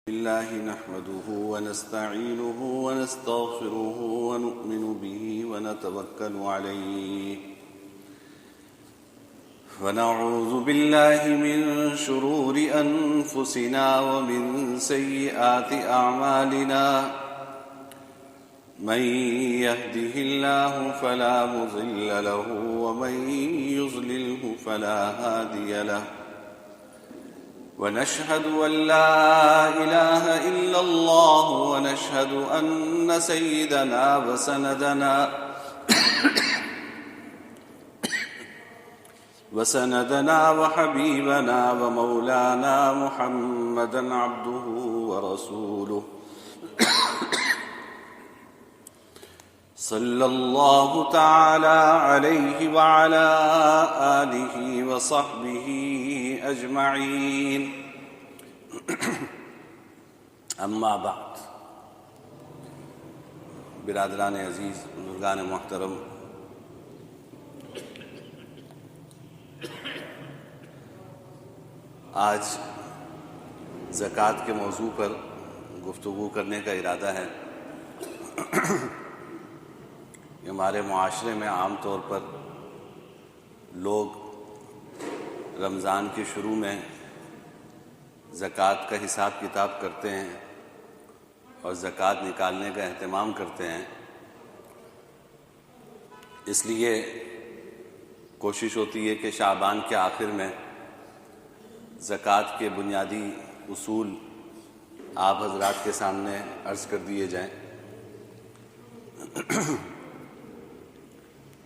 الله نحمده ونستعينه ونستغفره ونؤمن به ونتوكل عليه ونعوذ بالله من شرور أنفسنا ومن سيئات أعمالنا من يهده الله فلا مضل له ومن يضلله فلا هادي له ونشهد أن لا إله إلا الله ونشهد أن سيدنا وسندنا وحبيبنا ومولانا محمدا عبده ورسوله صلى الله تعالى عليه وعلى آله وصحبه أجمعين اما بعد برادران عزیز، بزرگان محترم، آج زکوٰۃ کے موضوع پر گفتگو کرنے کا ارادہ ہے۔ ہمارے معاشرے میں عام طور پر لوگ رمضان کے شروع میں زکوٰۃ کا حساب کتاب کرتے ہیں اور زکوٰۃ نکالنے کا اہتمام کرتے ہیں۔ اس لیے کوشش ہوتی ہے کہ شعبان کے آخر میں زکوٰۃ کے بنیادی اصول آپ حضرات کے سامنے عرض کر دیے جائیں۔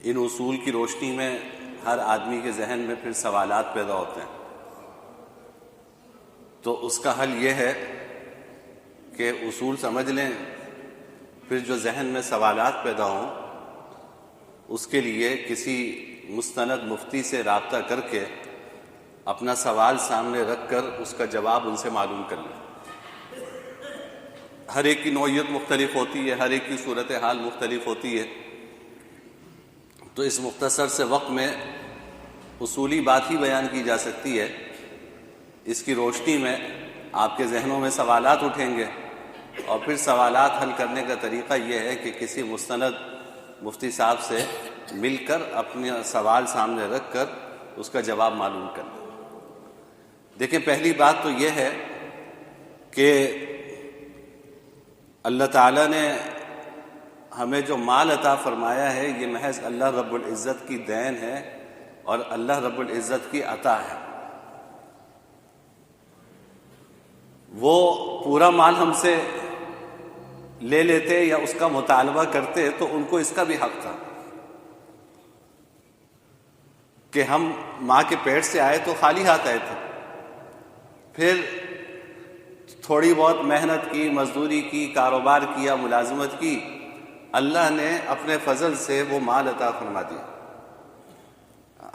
ان اصول کی روشنی میں ہر آدمی کے ذہن میں پھر سوالات پیدا ہوتے ہیں، تو اس کا حل یہ ہے کہ اصول سمجھ لیں، پھر جو ذہن میں سوالات پیدا ہوں اس کے لیے کسی مستند مفتی سے رابطہ کر کے اپنا سوال سامنے رکھ کر اس کا جواب ان سے معلوم کر لیں۔ ہر ایک کی نوعیت مختلف ہوتی ہے، ہر ایک کی صورتحال مختلف ہوتی ہے، تو اس مختصر سے وقت میں اصولی بات ہی بیان کی جا سکتی ہے۔ اس کی روشنی میں آپ کے ذہنوں میں سوالات اٹھیں گے، اور پھر سوالات حل کرنے کا طریقہ یہ ہے کہ کسی مستند مفتی صاحب سے مل کر اپنے سوال سامنے رکھ کر اس کا جواب معلوم کر لیں۔ دیکھیں، پہلی بات تو یہ ہے کہ اللہ تعالیٰ نے ہمیں جو مال عطا فرمایا ہے یہ محض اللہ رب العزت کی دین ہے اور اللہ رب العزت کی عطا ہے۔ وہ پورا مال ہم سے لے لیتے یا اس کا مطالبہ کرتے تو ان کو اس کا بھی حق تھا کہ ہم ماں کے پیٹ سے آئے تو خالی ہاتھ آئے تھے، پھر تھوڑی بہت محنت کی، مزدوری کی، کاروبار کیا، ملازمت کی، اللہ نے اپنے فضل سے وہ مال عطا فرما دیا۔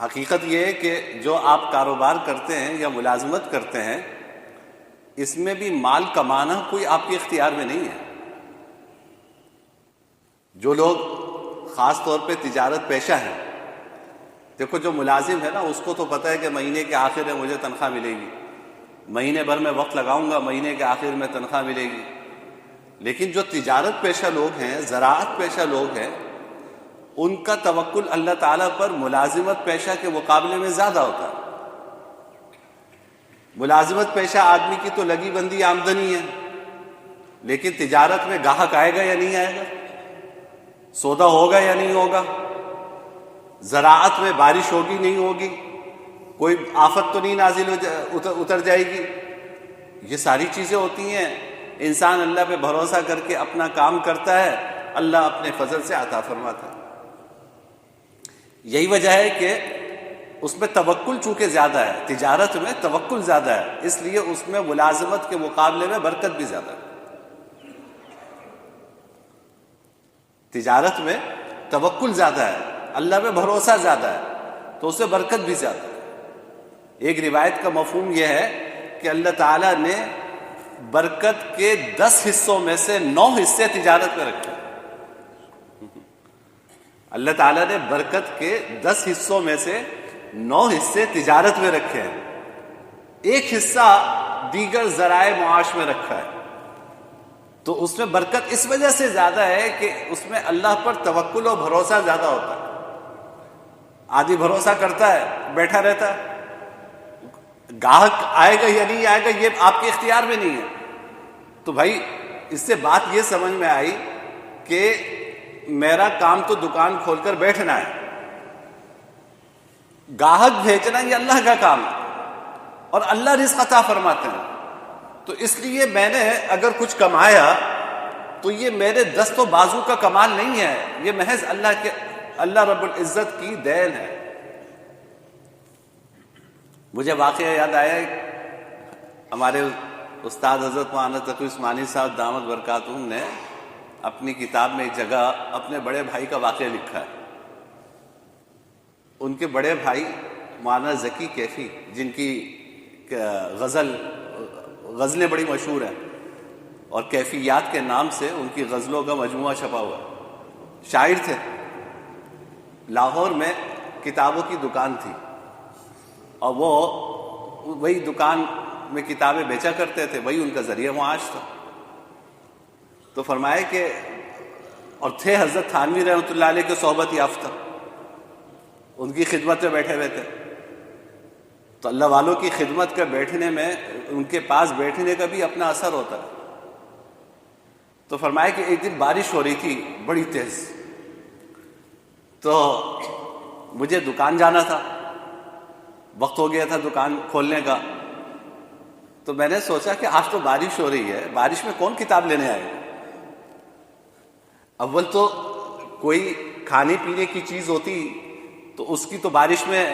حقیقت یہ ہے کہ جو آپ کاروبار کرتے ہیں یا ملازمت کرتے ہیں، اس میں بھی مال کمانا کوئی آپ کے اختیار میں نہیں ہے۔ جو لوگ خاص طور پہ تجارت پیشہ ہیں، دیکھو جو ملازم ہے نا، اس کو تو پتہ ہے کہ مہینے کے آخر میں مجھے تنخواہ ملے گی، مہینے بھر میں وقت لگاؤں گا، مہینے کے آخر میں تنخواہ ملے گی۔ لیکن جو تجارت پیشہ لوگ ہیں، زراعت پیشہ لوگ ہیں، ان کا توکل اللہ تعالیٰ پر ملازمت پیشہ کے مقابلے میں زیادہ ہوتا ہے۔ ملازمت پیشہ آدمی کی تو لگی بندی آمدنی ہے، لیکن تجارت میں گاہک آئے گا یا نہیں آئے گا، سودا ہوگا یا نہیں ہوگا، زراعت میں بارش ہوگی نہیں ہوگی، کوئی آفت تو نہیں نازل اتر جائے گی، یہ ساری چیزیں ہوتی ہیں۔ انسان اللہ پہ بھروسہ کر کے اپنا کام کرتا ہے، اللہ اپنے فضل سے عطا فرماتا ہے۔ یہی وجہ ہے کہ اس میں توکل چونکہ زیادہ ہے، تجارت میں توکل زیادہ ہے، اس لیے اس میں ملازمت کے مقابلے میں برکت بھی زیادہ ہے۔ تجارت میں توکل زیادہ ہے، اللہ پہ بھروسہ زیادہ ہے، تو اس میں برکت بھی زیادہ ہے۔ ایک روایت کا مفہوم یہ ہے کہ اللہ تعالیٰ نے برکت کے 10 حصوں میں سے 9 حصے تجارت میں رکھے۔ اللہ تعالیٰ نے برکت کے 10 حصوں میں سے 9 حصے تجارت میں رکھے ہیں، ایک حصہ دیگر ذرائع معاش میں رکھا ہے، تو اس میں برکت اس وجہ سے زیادہ ہے کہ اس میں اللہ پر توکل و بھروسہ زیادہ ہوتا ہے۔ آدھی بھروسہ کرتا ہے بیٹھا رہتا ہے، گاہک آئے گا یا نہیں آئے گا یہ آپ کے اختیار میں نہیں ہے۔ تو بھائی اس سے بات یہ سمجھ میں آئی کہ میرا کام تو دکان کھول کر بیٹھنا ہے، گاہک بھیجنا یہ اللہ کا کام ہے، اور اللہ رزق عطا فرماتے ہیں۔ تو اس لیے میں نے اگر کچھ کمایا تو یہ میرے دست و بازو کا کمال نہیں ہے، یہ محض اللہ رب العزت کی دین ہے۔ مجھے واقعہ یاد آیا، ہمارے استاد حضرت مولانا تقی عثمانی صاحب دامت برکاتہم نے اپنی کتاب میں ایک جگہ اپنے بڑے بھائی کا واقعہ لکھا ہے۔ ان کے بڑے بھائی مولانا ذکی کیفی، جن کی غزلیں بڑی مشہور ہیں، اور کیفیات کے نام سے ان کی غزلوں کا مجموعہ چھپا ہوا ہے، شاعر تھے۔ لاہور میں کتابوں کی دکان تھی، اور وہ وہی دکان میں کتابیں بیچا کرتے تھے، وہی ان کا ذریعہ معاش تھا۔ تو فرمایا کہ اور تھے حضرت تھانوی رحمۃ اللہ علیہ کے صحبت یافتہ، ان کی خدمت میں بیٹھے ہوئے تھے۔ تو اللہ والوں کی خدمت کا بیٹھنے میں، ان کے پاس بیٹھنے کا بھی اپنا اثر ہوتا ہے۔ تو فرمایا کہ ایک دن بارش ہو رہی تھی بڑی تیز، تو مجھے دکان جانا تھا، وقت ہو گیا تھا دکان کھولنے کا۔ تو میں نے سوچا کہ آج تو بارش ہو رہی ہے، بارش میں کون کتاب لینے آئے گا؟ اول تو کوئی کھانے پینے کی چیز ہوتی تو اس کی تو بارش میں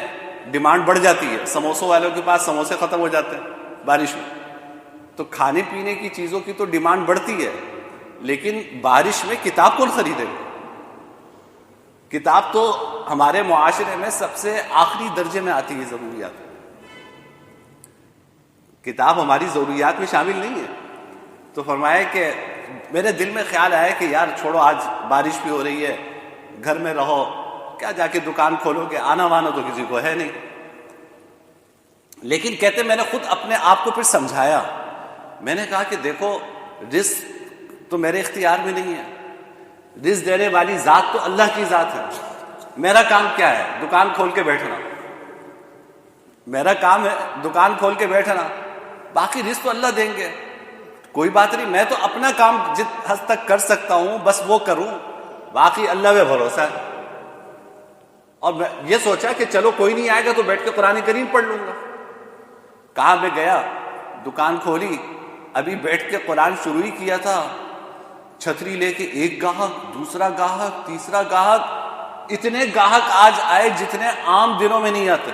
ڈیمانڈ بڑھ جاتی ہے، سموسوں والوں کے پاس سموسے ختم ہو جاتے ہیں بارش میں، تو کھانے پینے کی چیزوں کی تو ڈیمانڈ بڑھتی ہے، لیکن بارش میں کتاب کون خریدے گا؟ کتاب تو ہمارے معاشرے میں سب سے آخری درجے میں آتی ہے ضروریات، کتاب ہماری ضروریات میں شامل نہیں ہے۔ تو فرمایا کہ میرے دل میں خیال آیا کہ یار چھوڑو، آج بارش بھی ہو رہی ہے، گھر میں رہو، کیا جا کے دکان کھولو گے، آنا وانا تو کسی کو ہے نہیں۔ لیکن کہتے میں نے خود اپنے آپ کو پھر سمجھایا، میں نے کہا کہ دیکھو رزق تو میرے اختیار میں نہیں ہے، رزق دینے والی ذات تو اللہ کی ذات ہے، میرا کام کیا ہے؟ دکان کھول کے بیٹھنا، میرا کام ہے دکان کھول کے بیٹھنا، باقی رزق تو اللہ دیں گے، کوئی بات نہیں، میں تو اپنا کام جت حد تک کر سکتا ہوں بس وہ کروں، باقی اللہ پہ بھروسہ ہے۔ اور میں یہ سوچا کہ چلو کوئی نہیں آئے گا تو بیٹھ کے قرآن کریم پڑھ لوں گا۔ کہاں میں گیا، دکان کھولی، ابھی بیٹھ کے قرآن شروع ہی کیا تھا، چھتری لے کے ایک گاہک، دوسرا گاہک، تیسرا گاہک، اتنے گاہک آج آئے جتنے عام دنوں میں نہیں آتے۔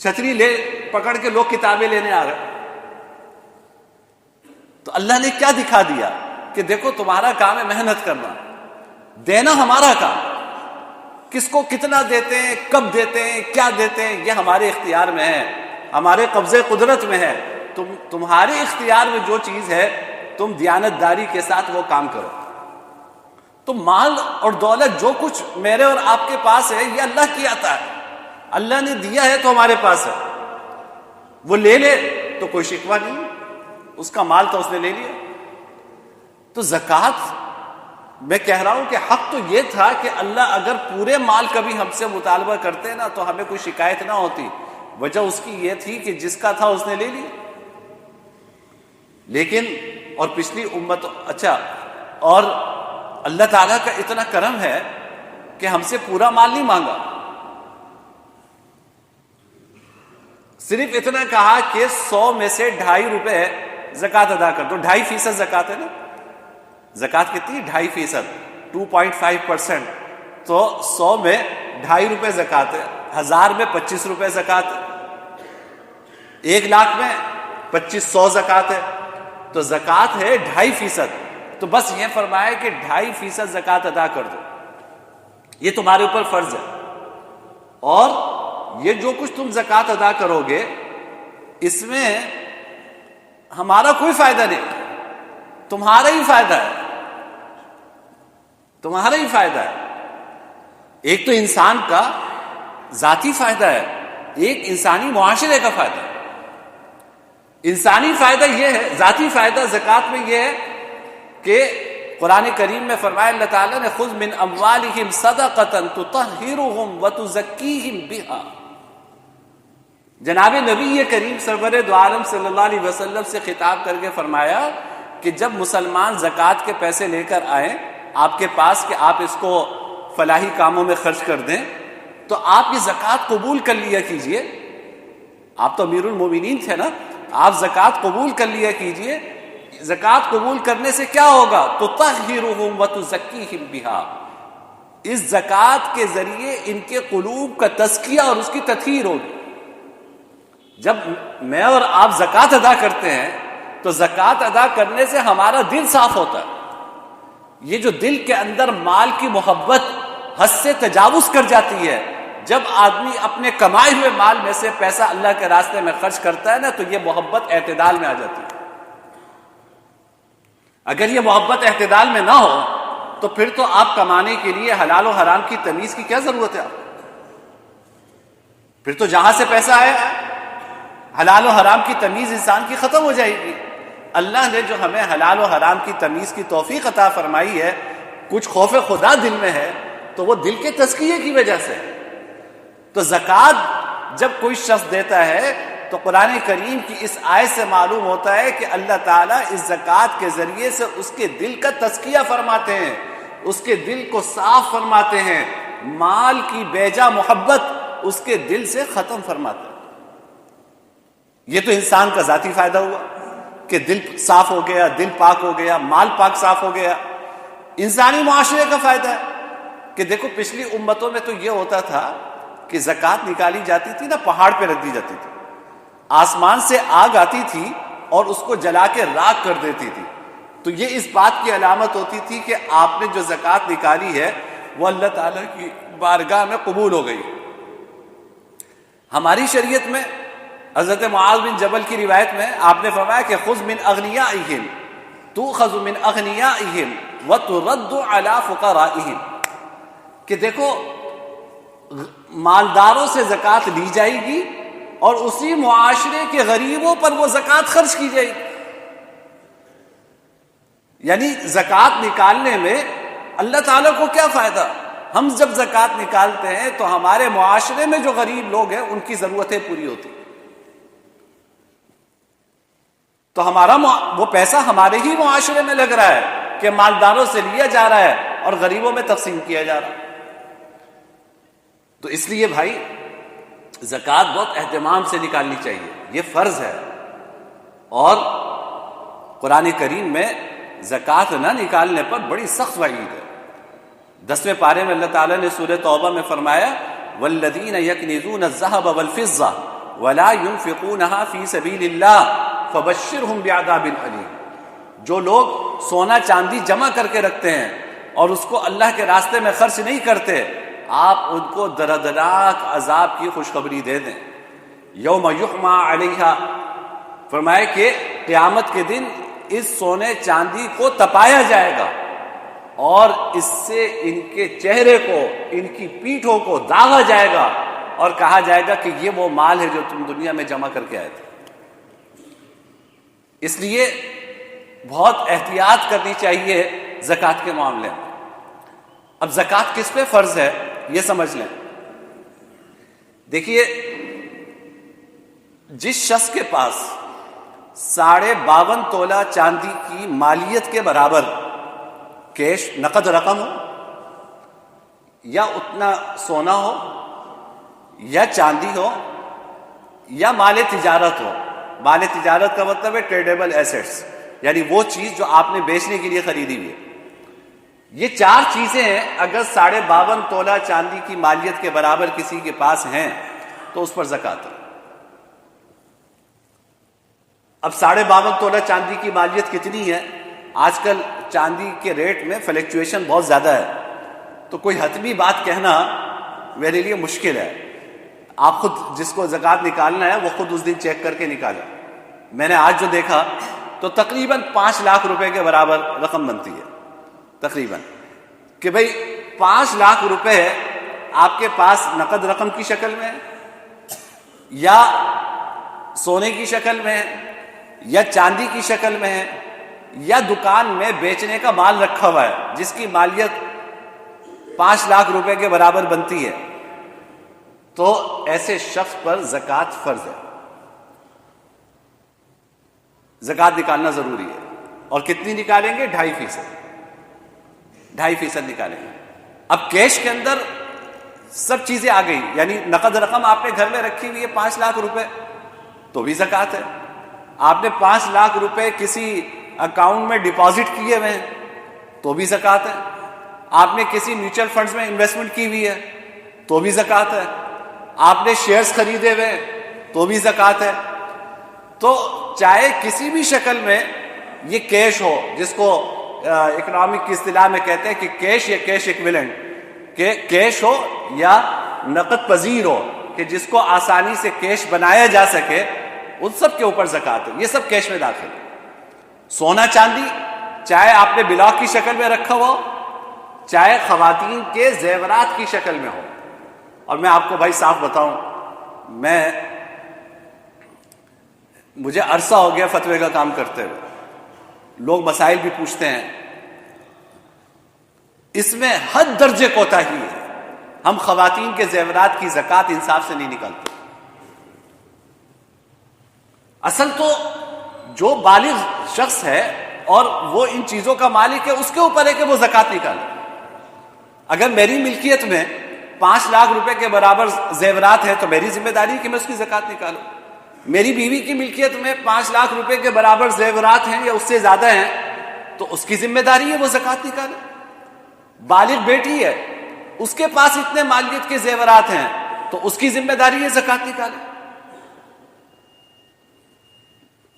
چھتری لے پکڑ کے لوگ کتابیں لینے آ رہے۔ تو اللہ نے کیا دکھا دیا کہ دیکھو تمہارا کام ہے محنت کرنا، دینا ہمارا کام، کس کو کتنا دیتے ہیں، کب دیتے ہیں، کیا دیتے ہیں، یہ ہمارے اختیار میں ہے، ہمارے قبضے قدرت میں ہے۔ تمہارے اختیار میں جو چیز ہے تم دیانت داری کے ساتھ وہ کام کرو۔ تو مال اور دولت جو کچھ میرے اور آپ کے پاس ہے یہ اللہ کی عطا ہے، اللہ نے دیا ہے تو ہمارے پاس ہے، وہ لے لے تو کوئی شکوہ نہیں، اس کا مال تو اس نے لے لیا۔ تو زکوٰۃ میں کہہ رہا ہوں کہ حق تو یہ تھا کہ اللہ اگر پورے مال کا بھی ہم سے مطالبہ کرتے نا تو ہمیں کوئی شکایت نہ ہوتی، وجہ اس کی یہ تھی کہ جس کا تھا اس نے لے لیا۔ لیکن اور پچھلی امت، اچھا، اور اللہ تعالیٰ کا اتنا کرم ہے کہ ہم سے پورا مال نہیں مانگا، صرف اتنا کہا کہ 100 میں سے 2.5 روپے زکوٰۃ ادا کر دو۔ 2.5% زکوٰۃ ہے نا، زکوٰۃ کتنی؟ 2.5%، 2.5%، تو 100 میں 2.5 روپے زکوٰۃ ہے، 1000 میں 25 روپے زکوٰۃ ہے، 1 لاکھ میں 2500 زکوٰۃ ہے، تو زکوٰۃ ہے 2.5%۔ تو بس یہ فرمایا کہ 2.5% زکوٰۃ ادا کر دو، یہ تمہارے اوپر فرض ہے، اور یہ جو کچھ تم زکوٰۃ ادا کرو گے اس میں ہمارا کوئی فائدہ نہیں، تمہارا ہی فائدہ ہے، تمہارا ہی فائدہ ہے۔ ایک تو انسان کا ذاتی فائدہ ہے، ایک انسانی معاشرے کا فائدہ. انسانی فائدہ یہ ہے، ذاتی فائدہ زکوٰۃ میں یہ ہے کہ قرآن کریم میں فرمایا اللہ تعالیٰ نے خذ من اموالہم صدقۃ تطہرہم وتزکیہم بہا. جناب نبی کریم سرور دو عالم صلی اللہ علیہ وسلم سے خطاب کر کے فرمایا کہ جب مسلمان زکوٰۃ کے پیسے لے کر آئیں آپ کے پاس کہ آپ اس کو فلاحی کاموں میں خرچ کر دیں، تو آپ یہ زکوٰۃ قبول کر لیا کیجئے. آپ تو امیر المومنین تھے نا، آپ زکوٰۃ قبول کر لیا کیجئے. زکوٰۃ قبول کرنے سے کیا ہوگا؟ تطہرہم وتزکیہم بہا. اس زکوٰۃ کے ذریعے ان کے قلوب کا تزکیہ اور اس کی تطہیر ہوگی. جب میں اور آپ زکوٰۃ ادا کرتے ہیں تو زکوٰۃ ادا کرنے سے ہمارا دل صاف ہوتا ہے. یہ جو دل کے اندر مال کی محبت حد سے تجاوز کر جاتی ہے، جب آدمی اپنے کمائے ہوئے مال میں سے پیسہ اللہ کے راستے میں خرچ کرتا ہے نا، تو یہ محبت اعتدال میں آ جاتی ہے. اگر یہ محبت اعتدال میں نہ ہو تو پھر تو آپ کمانے کے لیے حلال و حرام کی تمیز کی کیا ضرورت ہے؟ پھر تو جہاں سے پیسہ آیا حلال و حرام کی تمیز انسان کی ختم ہو جائے گی. اللہ نے جو ہمیں حلال و حرام کی تمیز کی توفیق عطا فرمائی ہے، کچھ خوف خدا دل میں ہے تو وہ دل کے تزکیے کی وجہ سے. تو زکوٰۃ جب کوئی شخص دیتا ہے تو قرآن کریم کی اس آیت سے معلوم ہوتا ہے کہ اللہ تعالیٰ اس زکوٰۃ کے ذریعے سے اس کے دل کا تزکیہ فرماتے ہیں، اس کے دل کو صاف فرماتے ہیں، مال کی بیجا محبت اس کے دل سے ختم فرماتے ہیں. یہ تو انسان کا ذاتی فائدہ ہوا کہ دل صاف ہو گیا، دل پاک ہو گیا، مال پاک صاف ہو گیا. انسانی معاشرے کا فائدہ ہے کہ دیکھو پچھلی امتوں میں تو یہ ہوتا تھا کہ زکوٰۃ نکالی جاتی تھی نا، پہاڑ پہ رکھ دی جاتی تھی، آسمان سے آگ آتی تھی اور اس کو جلا کے راکھ کر دیتی تھی. تو یہ اس بات کی علامت ہوتی تھی کہ آپ نے جو زکوٰۃ نکالی ہے وہ اللہ تعالیٰ کی بارگاہ میں قبول ہو گئی. ہماری شریعت میں حضرت معاذ بن جبل کی روایت میں آپ نے فرمایا کہ خذ من اغنیائہم تؤخذ من اغنیائہم وترد علی فقرائہم، کہ دیکھو مالداروں سے زکوٰۃ لی جائے گی اور اسی معاشرے کے غریبوں پر وہ زکوٰۃ خرچ کی جائے گی. یعنی زکوٰۃ نکالنے میں اللہ تعالیٰ کو کیا فائدہ؟ ہم جب زکوٰۃ نکالتے ہیں تو ہمارے معاشرے میں جو غریب لوگ ہیں ان کی ضرورتیں پوری ہوتی، تو ہمارا وہ پیسہ ہمارے ہی معاشرے میں لگ رہا ہے کہ مالداروں سے لیا جا رہا ہے اور غریبوں میں تقسیم کیا جا رہا ہے. تو اس لیے بھائی زکوٰۃ بہت اہتمام سے نکالنی چاہیے، یہ فرض ہے. اور قرآن کریم میں زکوٰۃ نہ نکالنے پر بڑی سخت وعید ہے. 10ویں پارے میں اللہ تعالیٰ نے سورہ توبہ میں فرمایا والذین یکنزون الذھب والفضہ ولا ينفقونها فی سبیل اللہ فبشرہم بعذاب علیم. جو لوگ سونا چاندی جمع کر کے رکھتے ہیں اور اس کو اللہ کے راستے میں خرچ نہیں کرتے، آپ ان کو دردناک عذاب کی خوشخبری دے دیں. یوم یحمى علیہا، فرمائے کہ قیامت کے دن اس سونے چاندی کو تپایا جائے گا اور اس سے ان کے چہرے کو، ان کی پیٹھوں کو داغا جائے گا اور کہا جائے گا کہ یہ وہ مال ہے جو تم دنیا میں جمع کر کے آئے تھے. اس لیے بہت احتیاط کرنی چاہیے زکوٰۃ کے معاملے میں. اب زکوٰۃ کس پہ فرض ہے یہ سمجھ لیں. دیکھیے جس شخص کے پاس 52.5 تولہ چاندی کی مالیت کے برابر کیش نقد رقم ہو، یا اتنا سونا ہو، یا چاندی ہو، یا مال تجارت ہو. مال تجارت کا مطلب ہے ٹریڈیبل ایسیٹس، یعنی وہ چیز جو آپ نے بیچنے کے لیے خریدی ہوئی ہے. یہ 4 چیزیں ہیں اگر 52.5 تولہ چاندی کی مالیت کے برابر کسی کے پاس ہیں تو اس پر زکوٰۃ ہے. اب 52.5 تولہ چاندی کی مالیت کتنی ہے؟ آج کل چاندی کے ریٹ میں فلیکچویشن بہت زیادہ ہے، تو کوئی حتمی بات کہنا میرے لیے مشکل ہے. آپ خود جس کو زکوٰۃ نکالنا ہے وہ خود اس دن چیک کر کے نکالے. میں نے آج جو دیکھا تو تقریباً 5 لاکھ روپے کے برابر رقم بنتی ہے تقریباً، کہ بھئی 5 لاکھ روپے آپ کے پاس نقد رقم کی شکل میں ہے یا سونے کی شکل میں ہے یا چاندی کی شکل میں ہے یا دکان میں بیچنے کا مال رکھا ہوا ہے جس کی مالیت 5 لاکھ روپے کے برابر بنتی ہے، تو ایسے شخص پر زکوٰۃ فرض ہے، زکوٰۃ نکالنا ضروری ہے۔ اور کتنی نکالیں گے؟ 2.5% نکالیں گے۔ اب کیش کے اندر سب چیزیں آ گئی، یعنی نقد رقم آپ نے گھر میں رکھی ہوئی ہے 5 لاکھ روپے، تو بھی زکوٰۃ ہے۔ آپ نے 5 لاکھ روپے کسی اکاؤنٹ میں ڈپازٹ کیے ہوئے ہیں تو بھی زکوٰۃ ہے۔ آپ نے کسی میوچل فنڈز میں انویسٹمنٹ کی ہوئی ہے تو بھی زکوٰۃ ہے۔ آپ نے شیئرز خریدے ہوئے تو بھی زکوٰۃ ہے۔ تو چاہے کسی بھی شکل میں یہ کیش ہو، جس کو اکنامک کی اصطلاح میں کہتے ہیں کہ کیش یا کیش ایکویلنٹ، کہ کیش ہو یا نقد پذیر ہو، کہ جس کو آسانی سے کیش بنایا جا سکے، ان سب کے اوپر زکوٰۃ ہے۔ یہ سب کیش میں داخل ہے۔ سونا چاندی چاہے آپ نے بلاک کی شکل میں رکھا ہو، چاہے خواتین کے زیورات کی شکل میں ہو۔ اور میں آپ کو بھائی صاف بتاؤں، مجھے عرصہ ہو گیا فتوے کا کام کرتے ہوئے، لوگ مسائل بھی پوچھتے ہیں، اس میں حد درجے کوتاہی ہے۔ ہم خواتین کے زیورات کی زکوٰۃ انصاف سے نہیں نکالتے۔ اصل تو جو بالغ شخص ہے اور وہ ان چیزوں کا مالک ہے، اس کے اوپر ہے کہ وہ زکوٰۃ نکالے۔ اگر میری ملکیت میں 5 لاکھ روپے کے برابر زیورات ہے تو میری ذمہ داری ہے کہ میں اس کی زکوٰۃ نکالوں۔ میری بیوی کی ملکیت میں 5 لاکھ روپے کے برابر زیورات ہیں یا اس سے زیادہ ہیں تو اس کی ذمہ داری ہے وہ زکوٰۃ نکالے۔ بالغ بیٹی ہے، اس کے پاس اتنے مالیت کے زیورات ہیں تو اس کی ذمہ داری ہے زکوٰۃ نکالے۔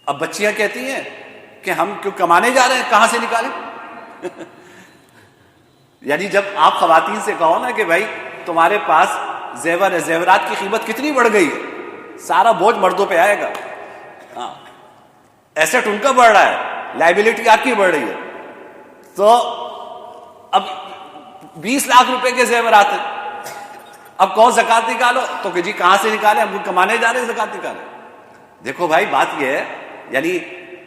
اب بچیاں کہتی ہیں کہ ہم کیوں کمانے جا رہے ہیں، کہاں سے نکالیں؟ یعنی جب آپ خواتین سے کہو نا کہ بھائی تمہارے پاس زیور ہے، زیورات کی قیمت کتنی بڑھ گئی ہے، سارا بوجھ مردوں پہ آئے گا۔ ایسٹ ان کا بڑھ رہا ہے، لائبلٹی آپ کی بڑھ رہی ہے، تو اب 20 لاکھ روپے کے زیورات ہیں، اب کون زکوٰۃ نکالو، تو کہ جی کہاں سے نکالے، ہم کمانے جا رہے ہیں زکوٰۃ نکالے۔ دیکھو بھائی بات یہ ہے، یعنی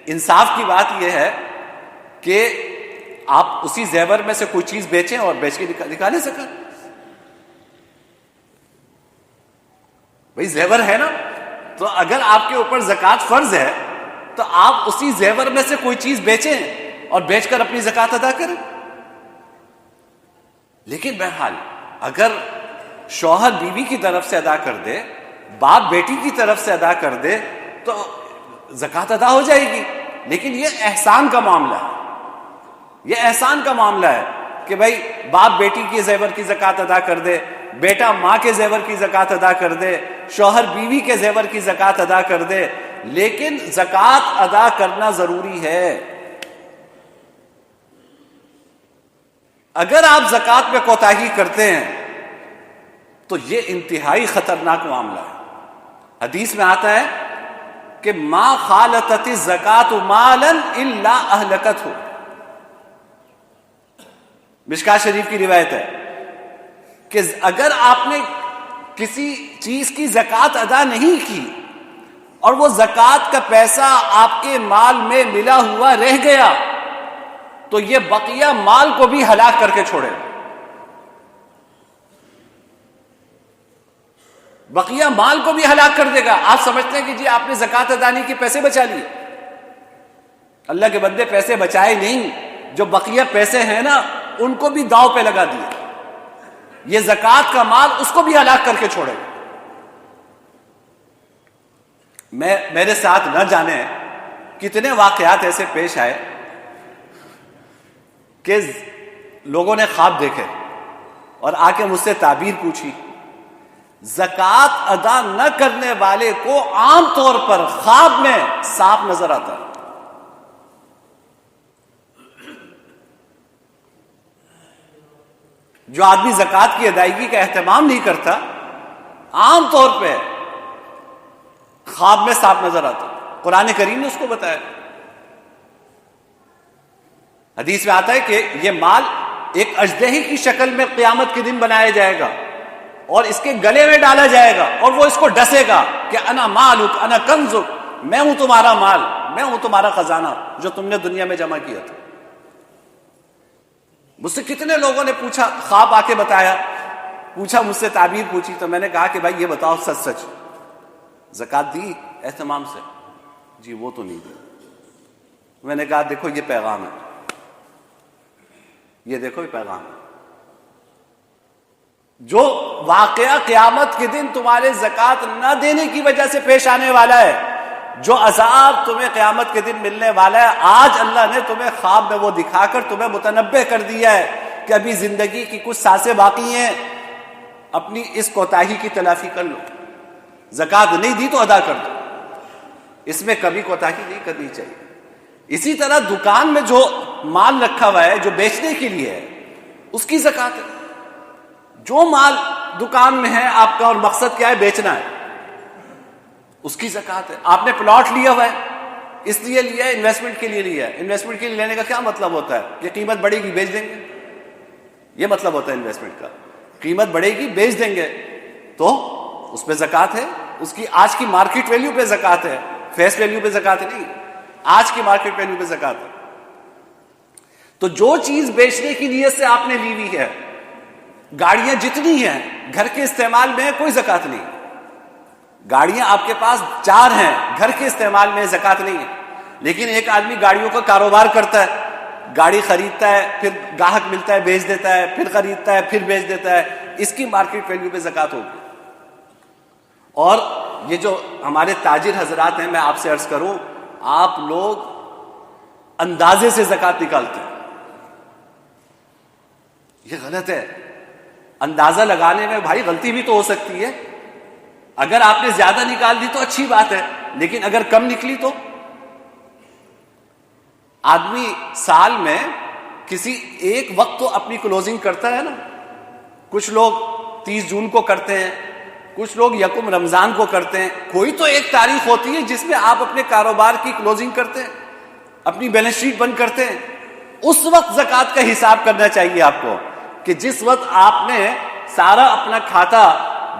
انصاف کی بات یہ ہے کہ آپ اسی زیور میں سے کوئی چیز بیچیں اور بیچ کے نکالیں زکوٰۃ۔ بھائی زیور ہے نا، تو اگر آپ کے اوپر زکوٰۃ فرض ہے تو آپ اسی زیور میں سے کوئی چیز بیچیں اور بیچ کر اپنی زکوٰۃ ادا کریں۔ لیکن بہرحال اگر شوہر بیوی کی طرف سے ادا کر دے، باپ بیٹی کی طرف سے ادا کر دے تو زکوٰۃ ادا ہو جائے گی۔ لیکن یہ احسان کا معاملہ ہے، یہ احسان کا معاملہ ہے کہ بھائی باپ بیٹی کے زیور کی زکوٰۃ ادا کر دے، بیٹا ماں کے زیور کی زکوٰۃ ادا کر دے، شوہر بیوی کے زیور کی زکوٰۃ ادا کر دے، لیکن زکوٰۃ ادا کرنا ضروری ہے۔ اگر آپ زکوٰۃ میں کوتاہی کرتے ہیں تو یہ انتہائی خطرناک معاملہ ہے۔ حدیث میں آتا ہے کہ ما خالطت الزکوٰۃ مالا الا اہلکتہ، مشکوٰۃ شریف کی روایت ہے کہ اگر آپ نے کسی چیز کی زکوٰۃ ادا نہیں کی اور وہ زکوٰۃ کا پیسہ آپ کے مال میں ملا ہوا رہ گیا تو یہ بقیہ مال کو بھی ہلاک کر کے چھوڑے، بقیہ مال کو بھی ہلاک کر دے گا۔ آپ سمجھتے ہیں کہ جی آپ نے زکوٰۃ ادا نہیں کی، پیسے بچا لیے، اللہ کے بندے پیسے بچائے نہیں، جو بقیہ پیسے ہیں نا ان کو بھی داؤ پہ لگا دیے، یہ زکوٰۃ کا مال اس کو بھی ہلاک کر کے چھوڑے گا۔ میرے ساتھ نہ جانے کتنے واقعات ایسے پیش آئے کہ لوگوں نے خواب دیکھے اور آ کے مجھ سے تعبیر پوچھی۔ زکوٰۃ ادا نہ کرنے والے کو عام طور پر خواب میں سانپ نظر آتا ہے۔ جو آدمی زکوٰۃ کی ادائیگی کا اہتمام نہیں کرتا، عام طور پہ خواب میں سانپ نظر آتا ہے۔ قرآن کریم نے اس کو بتایا۔ حدیث میں آتا ہے کہ یہ مال ایک اژدہے کی شکل میں قیامت کے دن بنایا جائے گا اور اس کے گلے میں ڈالا جائے گا اور وہ اس کو ڈسے گا کہ انا مالک انا کنزک، میں ہوں تمہارا مال، میں ہوں تمہارا خزانہ جو تم نے دنیا میں جمع کیا تھا۔ مجھ سے کتنے لوگوں نے پوچھا، خواب آ کے بتایا، پوچھا مجھ سے تعبیر پوچھی، تو میں نے کہا کہ بھائی یہ بتاؤ سچ سچ زکوٰۃ دی اہتمام سے؟ جی وہ تو نہیں دی۔ میں نے کہا دیکھو یہ پیغام ہے، یہ دیکھو یہ پیغام ہے، جو واقعہ قیامت کے دن تمہارے زکوٰۃ نہ دینے کی وجہ سے پیش آنے والا ہے، جو عذاب تمہیں قیامت کے دن ملنے والا ہے، آج اللہ نے تمہیں خواب میں وہ دکھا کر تمہیں متنبہ کر دیا ہے کہ ابھی زندگی کی کچھ سانسیں باقی ہیں، اپنی اس کوتاہی کی تلافی کر لو، زکوٰۃ نہیں دی تو ادا کر دو، اس میں کبھی کوتاہی نہیں کرنی چاہیے۔ اسی طرح دکان میں جو مال رکھا ہوا ہے جو بیچنے کے لیے ہے، اس کی زکوٰۃ ہے۔ جو مال دکان میں ہے آپ کا اور مقصد کیا ہے؟ بیچنا ہے، اس کی زکوٰۃ ہے۔ آپ نے پلاٹ لیا ہوا ہے، اس لیے لیا ہے انویسٹمنٹ کے لیے لیا ہے۔ انویسٹمنٹ کے لیے لینے کا کیا مطلب ہوتا ہے؟ کہ قیمت بڑھے گی بیچ دیں گے، یہ مطلب ہوتا ہے انویسٹمنٹ کا۔ قیمت بڑھے گی بیچ دیں گے تو اس پہ زکوٰۃ ہے، اس کی آج کی مارکیٹ ویلیو پہ زکوٰۃ ہے، فیس ویلیو پہ زکوٰۃ نہیں، آج کی مارکیٹ ویلیو پہ زکوٰۃ ہے۔ تو جو چیز بیچنے کی نیت سے آپ نے لی ہوئی ہے، گاڑیاں جتنی ہیں گھر کے استعمال میں کوئی زکوٰۃ نہیں، گاڑیاں آپ کے پاس 4 ہیں گھر کے استعمال میں زکوٰۃ نہیں ہے، لیکن ایک آدمی گاڑیوں کا کاروبار کرتا ہے، گاڑی خریدتا ہے، پھر گاہک ملتا ہے بیچ دیتا ہے، پھر خریدتا ہے پھر بیچ دیتا ہے، اس کی مارکیٹ ویلیو پہ زکوٰۃ ہوگی۔ اور یہ جو ہمارے تاجر حضرات ہیں، میں آپ سے عرض کروں، آپ لوگ اندازے سے زکوٰۃ نکالتے ہیں، یہ غلط ہے۔ اندازہ لگانے میں بھائی غلطی بھی تو ہو سکتی ہے، اگر آپ نے زیادہ نکال دی تو اچھی بات ہے، لیکن اگر کم نکلی تو؟ آدمی سال میں کسی ایک وقت تو اپنی کلوزنگ کرتا ہے نا، کچھ لوگ 30 جون کو کرتے ہیں، کچھ لوگ یکم رمضان کو کرتے ہیں، کوئی تو ایک تاریخ ہوتی ہے جس میں آپ اپنے کاروبار کی کلوزنگ کرتے ہیں، اپنی بیلنس شیٹ بند کرتے ہیں۔ اس وقت زکوٰۃ کا حساب کرنا چاہیے آپ کو، کہ جس وقت آپ نے سارا اپنا کھاتا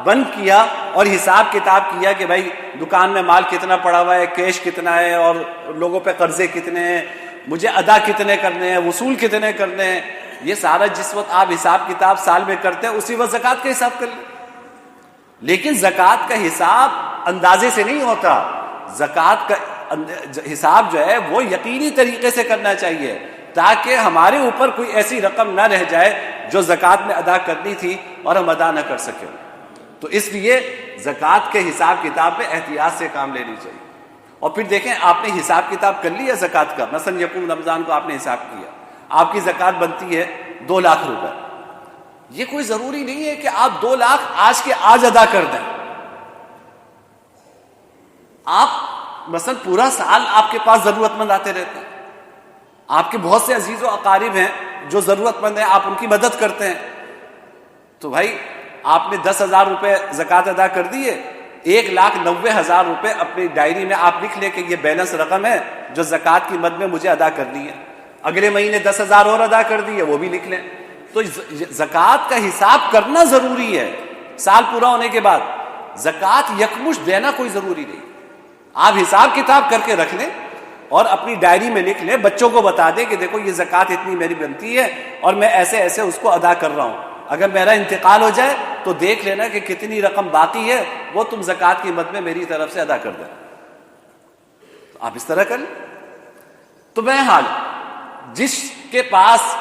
بند کیا اور حساب کتاب کیا کہ بھائی دکان میں مال کتنا پڑا ہوا ہے، کیش کتنا ہے، اور لوگوں پہ قرضے کتنے ہیں، مجھے ادا کتنے کرنے ہیں، وصول کتنے کرنے ہیں، یہ سارا جس وقت آپ حساب کتاب سال میں کرتے ہیں اسی وقت زکوٰۃ کا حساب کر لیں۔ لیکن زکوٰۃ کا حساب اندازے سے نہیں ہوتا، زکوٰۃ کا حساب جو ہے وہ یقینی طریقے سے کرنا چاہیے، تاکہ ہمارے اوپر کوئی ایسی رقم نہ رہ جائے جو زکوٰۃ میں ادا کرنی تھی اور ہم ادا نہ کر سکیں۔ تو اس لیے زکوٰۃ کے حساب کتاب میں احتیاط سے کام لینی چاہیے۔ اور پھر دیکھیں آپ نے حساب کتاب کر لیا زکوٰۃ کا، مثلا یکم رمضان کو آپ نے حساب کیا، آپ کی زکوٰۃ بنتی ہے 2 لاکھ روپے، یہ کوئی ضروری نہیں ہے کہ آپ 2 لاکھ آج کے آج ادا کر دیں۔ آپ مثلا پورا سال آپ کے پاس ضرورت مند آتے رہتے ہیں، آپ کے بہت سے عزیز و اقارب ہیں جو ضرورت مند ہیں، آپ ان کی مدد کرتے ہیں، تو بھائی آپ نے 10,000 روپے زکوٰۃ ادا کر دیے، 1,90,000 روپے اپنی ڈائری میں آپ لکھ لیں کہ یہ بیلنس رقم ہے جو زکوٰۃ کی مد میں مجھے ادا کرنی ہے۔ اگلے مہینے 10,000 اور ادا کر دیے، وہ بھی لکھ لیں۔ تو زکوٰۃ کا حساب کرنا ضروری ہے، سال پورا ہونے کے بعد زکوٰۃ یکمشت دینا کوئی ضروری نہیں، آپ حساب کتاب کر کے رکھ لیں اور اپنی ڈائری میں لکھ لیں، بچوں کو بتا دیں کہ دیکھو یہ زکوٰۃ اتنی میری بنتی ہے اور میں ایسے ایسے اس کو ادا کر رہا ہوں، اگر میرا انتقال ہو جائے تو دیکھ لینا کہ کتنی رقم باقی ہے، وہ تم زکوٰۃ کی مد میں میری طرف سے ادا کر دیں۔ تو آپ اس طرح کر لیں۔ تو بہرحال جس کے پاس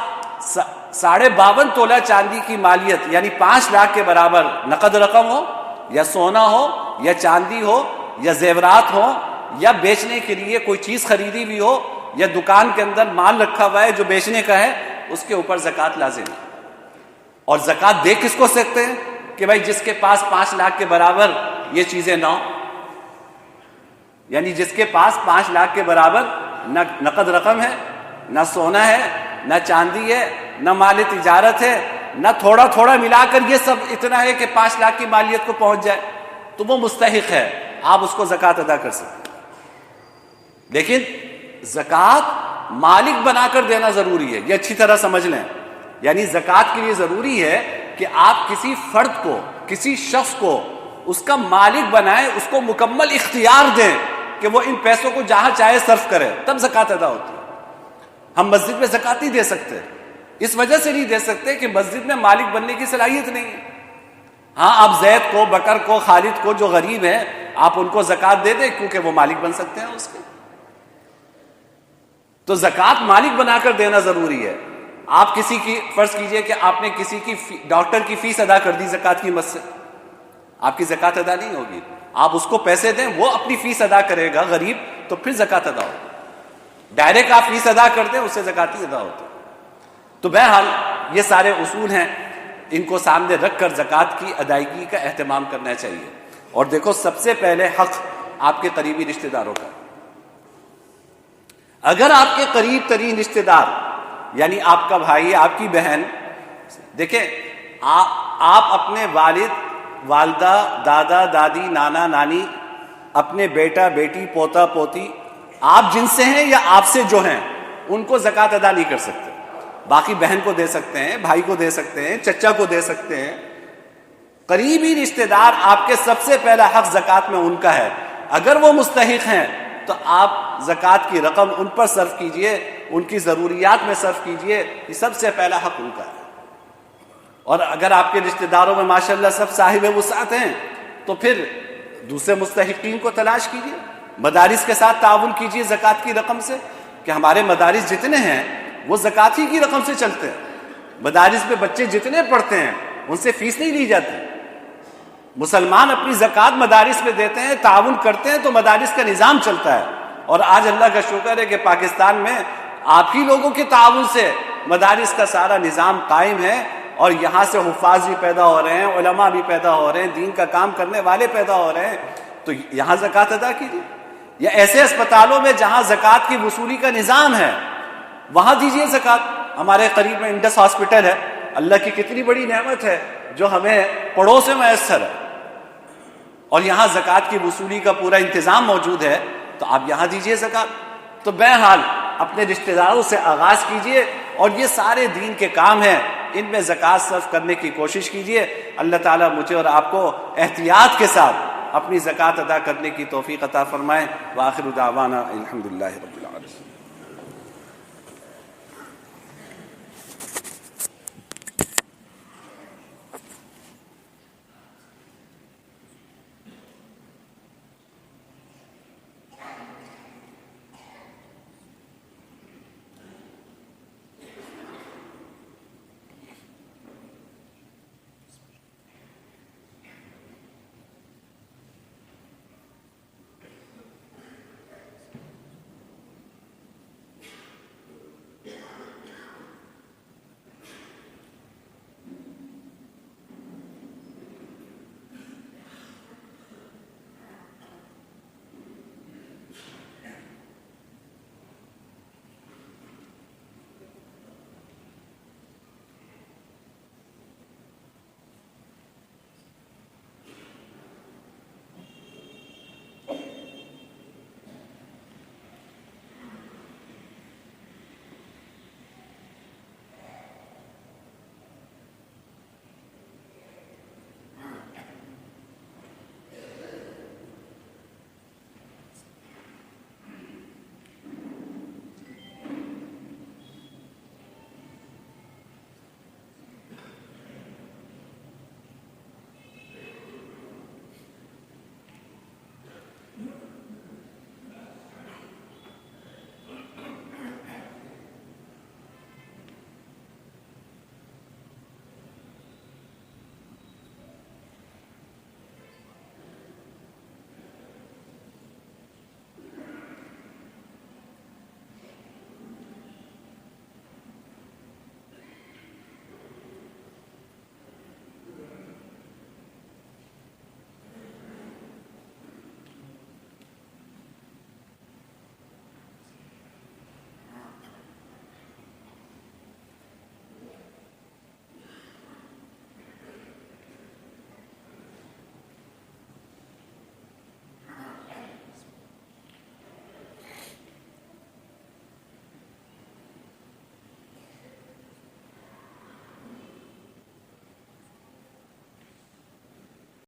52.5 تولہ چاندی کی مالیت یعنی 5 لاکھ کے برابر نقد رقم ہو، یا سونا ہو، یا چاندی ہو، یا زیورات ہو، یا بیچنے کے لیے کوئی چیز خریدی بھی ہو، یا دکان کے اندر مال رکھا ہوا ہے جو بیچنے کا ہے، اس کے اوپر زکوٰۃ لازم ہے۔ اور زکوٰۃ دے کس کو سکتے ہیں؟ کہ بھائی جس کے پاس 5 لاکھ کے برابر یہ چیزیں نہ ہوں، یعنی جس کے پاس 5 لاکھ کے برابر نہ نقد رقم ہے، نہ سونا ہے، نہ چاندی ہے، نہ مال تجارت ہے، نہ تھوڑا تھوڑا ملا کر یہ سب اتنا ہے کہ 5 لاکھ کی مالیت کو پہنچ جائے، تو وہ مستحق ہے، آپ اس کو زکوٰۃ ادا کر سکتے ہیں۔ لیکن زکوٰۃ مالک بنا کر دینا ضروری ہے، یہ اچھی طرح سمجھ لیں۔ یعنی زکوٰۃ کے لیے ضروری ہے کہ آپ کسی فرد کو، کسی شخص کو اس کا مالک بنائیں، اس کو مکمل اختیار دیں کہ وہ ان پیسوں کو جہاں چاہے صرف کرے، تب زکوٰۃ ادا ہوتی ہے۔ ہم مسجد میں زکوٰۃ نہیں دے سکتے، اس وجہ سے نہیں دے سکتے کہ مسجد میں مالک بننے کی صلاحیت نہیں ہے۔ ہاں آپ زید کو، بکر کو، خالد کو جو غریب ہیں آپ ان کو زکوٰۃ دے دیں کیونکہ وہ مالک بن سکتے ہیں اس کے۔ تو زکوٰۃ مالک بنا کر دینا ضروری ہے۔ آپ کسی کی، فرض کیجئے کہ آپ نے کسی کی ڈاکٹر کی فیس ادا کر دی زکوٰۃ کی مد سے، آپ کی زکوٰۃ ادا نہیں ہوگی۔ آپ اس کو پیسے دیں، وہ اپنی فیس ادا کرے گا غریب، تو پھر زکوٰۃ ادا ہوگی۔ ڈائریکٹ آپ فیس ادا کر دیں، اس سے زکوٰۃ نہیں ادا ہوتی۔ تو بہرحال یہ سارے اصول ہیں، ان کو سامنے رکھ کر زکوٰۃ کی ادائیگی کا اہتمام کرنا چاہیے۔ اور دیکھو سب سے پہلے حق آپ کے قریبی رشتہ داروں کا۔ اگر آپ کے قریب ترین رشتہ دار یعنی آپ کا بھائی، آپ کی بہن، دیکھیں آپ اپنے والد، والدہ، دادا، دادی، نانا، نانی، اپنے بیٹا، بیٹی، پوتا، پوتی، آپ جن سے ہیں یا آپ سے جو ہیں ان کو زکوٰۃ ادا نہیں کر سکتے۔ باقی بہن کو دے سکتے ہیں، بھائی کو دے سکتے ہیں، چچا کو دے سکتے ہیں۔ قریبی رشتہ دار آپ کے سب سے پہلا حق زکوٰۃ میں ان کا ہے۔ اگر وہ مستحق ہیں تو آپ زکوٰۃ کی رقم ان پر صرف کیجئے، ان کی ضروریات میں صرف کیجئے، یہ سب سے پہلا حق ان کا ہے۔ اور اگر آپ کے رشتہ داروں میں ماشاءاللہ سب صاحب وسعت ہیں تو پھر دوسرے مستحقین کو تلاش کیجئے، مدارس کے ساتھ تعاون کیجئے زکوٰۃ کی رقم سے، کہ ہمارے مدارس جتنے ہیں وہ زکوٰۃ ہی کی رقم سے چلتے ہیں۔ مدارس میں بچے جتنے پڑھتے ہیں ان سے فیس نہیں لی جاتی۔ مسلمان اپنی زکوٰۃ مدارس میں دیتے ہیں، تعاون کرتے ہیں تو مدارس کا نظام چلتا ہے۔ اور آج اللہ کا شکر ہے کہ پاکستان میں آپ ہی لوگوں کے تعاون سے مدارس کا سارا نظام قائم ہے، اور یہاں سے حفاظ بھی پیدا ہو رہے ہیں، علماء بھی پیدا ہو رہے ہیں، دین کا کام کرنے والے پیدا ہو رہے ہیں۔ تو یہاں زکوٰۃ ادا کیجیے، یا ایسے اسپتالوں میں جہاں زکوٰۃ کی وصولی کا نظام ہے وہاں دیجیے زکوٰۃ۔ ہمارے قریب میں انڈس ہاسپٹل ہے، اللہ کی کتنی بڑی نعمت ہے جو ہمیں پڑوس میں میسر ہے، اور یہاں زکوٰۃ کی وصولی کا پورا انتظام موجود ہے، تو آپ یہاں دیجیے زکوٰۃ۔ تو بہرحال اپنے رشتہ داروں سے آغاز کیجیے، اور یہ سارے دین کے کام ہیں، ان میں زکوٰۃ صرف کرنے کی کوشش کیجیے۔ اللہ تعالیٰ مجھے اور آپ کو احتیاط کے ساتھ اپنی زکوٰۃ ادا کرنے کی توفیق عطا فرمائے۔ وآخر دعوانا الحمدللہ رب العالمین۔